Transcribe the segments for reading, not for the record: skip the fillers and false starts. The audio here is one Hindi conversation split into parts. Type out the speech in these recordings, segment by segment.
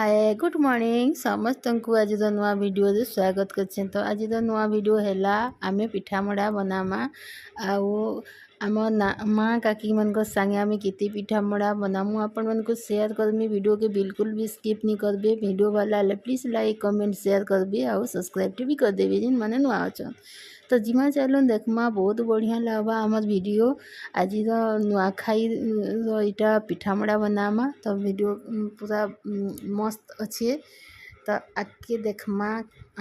हाय गुड मॉर्निंग समस्त को आज नुआ वीडियो रे स्वागत करछे। तो आज नुआ वीडियो हैला आमे पिठामड़ा बनामा आउ आम माँ काकी मन को संगे आमे केते पिठामड़ा बनामु आपण मन को शेयर करमी। वीडियो के बिल्कुल भी स्किप नहीं करबे। वीडियो वाला प्लीज लाइक कमेंट शेयर करबे आउ सब्सक्राइब भी कर देबे जिन माने नुआ अछन। तो जिमा चलो देखमा बहुत बढ़िया लगवा आमर वीडियो। आज नुआखाई इटा पिठामड़ा बनामा तो वीडियो पूरा मस्त अच्छे। तो आके देखमा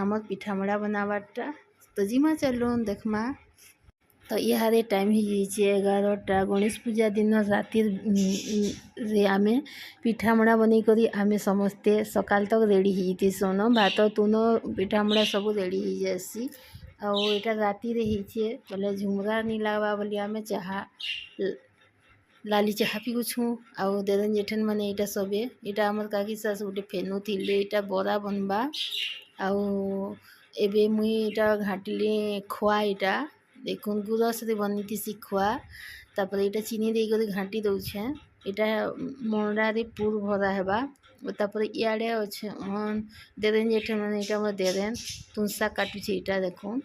आमर पिठामड़ा बनावाटा। तो जिमा चलो देखमा। तो यारे टाइम ही 11टा गणेश पूजा दिन राति रे आमे पिठामड़ा बनै करी आमे समस्ते सकाल तक रेडी ही सोन भात तुन पिठामड़ा सब रेडी ही जासी। आउ एटा राति रे हिचे बोले झुमरा नहीं लागवा बोली आमे चाहा लाली चाहा पिगुछु। आउ देदन जेठन माने एटा सबे एटा हमर काकी सास गोटे फेनु थिले एटा बरा बनबा। आउ एबे मुई एटा घाटिले खोआ एटा देखुन गुरस रे बनितिसी खोआ। तापर एटा चीनी देई करी घाटी दउछे। एटा मोंडा रे पूर भरा हेबा। तापर इयाडे अच्छे देदेन जेठन माने एटा म देदेन तुंसा काटुछे एटा देखुन।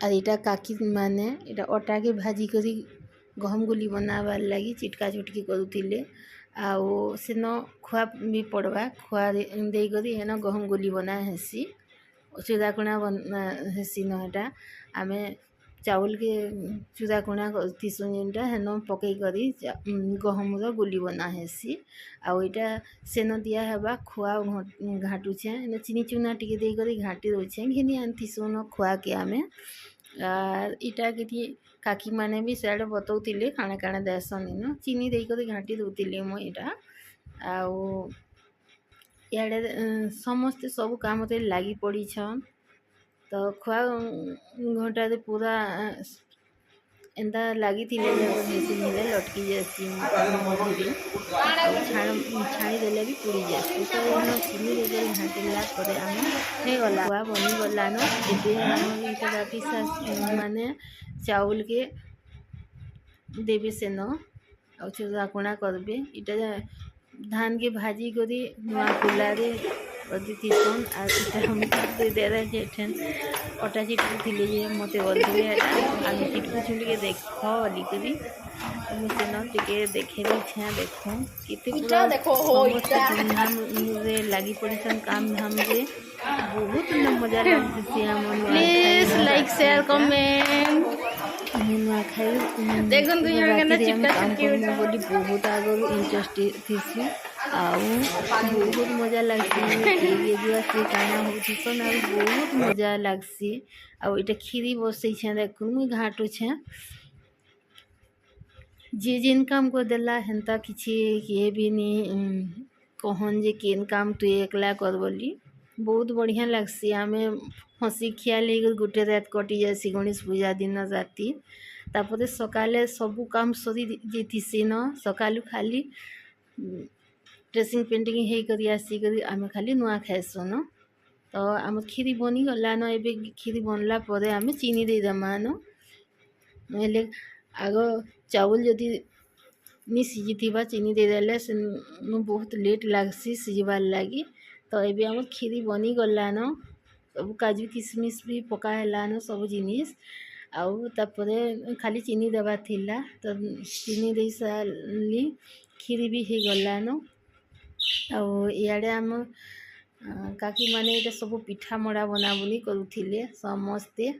और एटा काकी माने एटा अटा के भाजी करी गहम गुली बनाबार लगी चिटका चुटकी करुथिले। आउ सेन खुआ भी पड़वा खुआ दे करी हेन गहम गुली बना हेसी चूदाकुणा बना हेसी न एटा आमे चावल के चूदाकुणा करथिसु जेनटा हेन पकई करी गहम रो गुली बना हेसी। आउ एटा सेन दिया हेबा खुआ घाटुछे चीनी चूना टिके दे करी घाटी दउछे घिनी आनथिसु न खुआ के आमे। आर इटा किथि काकी माने भी साइड बतौतिले काना काना देसन न चीनी दे करी घाटी दउतिले म एटा। आउ याडे समस्त सब काम रे लागी पड़ी छन। तो खुआ घंटा रे पूरा एंदा लागी थिले जब हेसी मिले लटकी जासी छाणी देले भी पुड़ी जासी। तो एनो चीनी दे करी घाटिला परे आमे हे गला खुआ बनी गला न एबे हम इटा राती माने चावल के देबे सेन आउ चूदाकुणा करबे इटा धान के भाजी करी नुआ कुला रे अदितिसन। आर इटा हम दे देरा जेठन अटा चिटकू थिले जे मते बोलथिले आलू चिटकू छुंडी देख बोली करी सेन टिके देखेले छे देखो केते पूरा धूमधाम रे लागी पड़ीसन काम धाम रे बहुत मजा लागसी। हमन प्लीज लाइक शेयर कमेंट देखन चिपका चिपकी बोली बहुत आगु इंटरेस्ट थीसी। आउ बहुत मजा लागसी से काना होतीसन आउ बहुत मजा लागसी। आउ इटा खीरी बसई छे देखुन मुई घाटू छे जे जेन काम को देला हेंता किछि किए भी नी कहन जे केन काम तू एकला कर बोली बहुत बढ़िया लागसी। आमे हसी खियाल गोटे रात कटि जासी गणेश पूजा दिन राति। तापरे सकाले सबू काम सरी जेथिसी न सकालू खाली ड्रेसिंग पेंटिंग हे करी आसी करी आमे खाली नुआ खाइसु न। तो आम खीरी बनी गला न एबे खीरी बनला परे आमे चीनी दे दमा न नहेले आग चावल जदि नी सिझी थिबा चीनी दे देले से बहुत लेट लागसी सिझबार लागी। तो एबे आम खीरी बनी गला न सब काजू किशमिश भी पका हैला न सब जिनिस आउ तापरे खाली चीनी देवा थिला। तो चीनी दे साली खीरी भी हे गला न। आउ इयाडे आम काकी माने एटा सब पिठा मड़ा बना बुनी करुथिले समस्ते।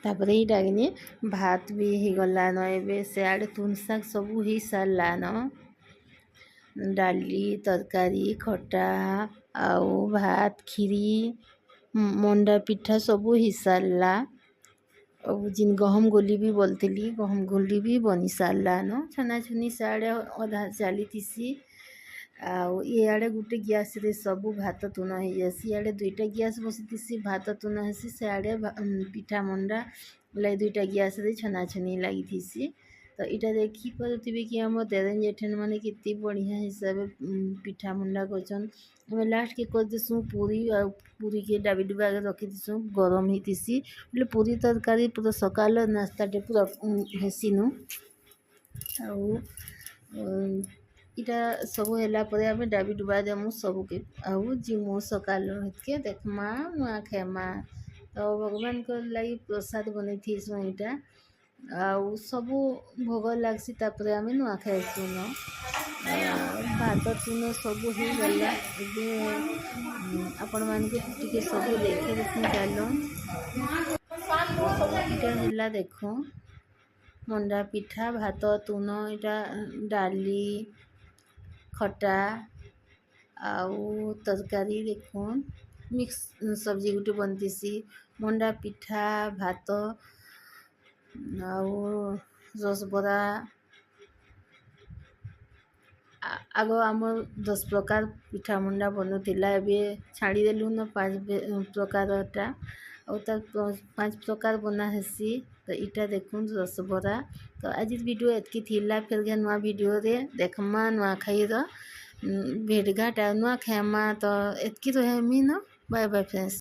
तापरे ही डागने भात भी ही गला न एबे सियाडे तुन शाग सबू ही सारला न डाली तरकारी खटा आउ भात खीरी मंडा पिठा सबू ही सारला। और जिन गहम गोली भी बोलती गहम गोली भी बनी सारला न छना छुनी साड़े अधा चाली थीसी। आउ इयाडे गुटे गैस रे सबू भात तुना ही जासी इयाडे दुईटा गैस बसीतीसी भात तुना हेसी सियाडे पिठा मंडा लाई दुईटा गैस रे छना छुनी लगी थीसी। तो इटा देखी पारे कि आम तेरेन जेठन मैंने कितनी बढ़िया हिसाब पिठा मुंडा कर लास्ट के कर देसुँ पूरी आ पूरी के डाबी डुबा के रखी देसुँ गरम होतीसी बोले पूरी तरकारी पूरा सकाल नास्ताटे पूरा हेसिनु इटा सब है आम डाबी डुबा देमु सबके आउ जीमु सकाल हेतके देखमा नुआ खेमा तो भगवान को लगी प्रसाद बन थी इटा आउ सबू भोग लगसी तापर आम नुआ खाइसु न भात तुन सब हो गला आपण मान के सब देखे देखूँ चलो इटा देखो मंडा पिठा भात तुन इटा डाली खटा आउ तरकारी देखुन मिक्स सब्जी गुटे बनतीसी मंडा पिठा भात आउ रसबरा आग आम 10 प्रकार पिठा मुंडा बनूला ए छाड़देलु न 5 प्रकारटा और 5 प्रकार बना हेसी तो इटा देखुन रसबरा तो आज वीडियो एतकी थिला फिर नुआ वीडियो रे देखमा नुआ खाई भेटघाट नुआ खेमा तो एतकी तो हेमी न बाय बाय फ्रेंड्स।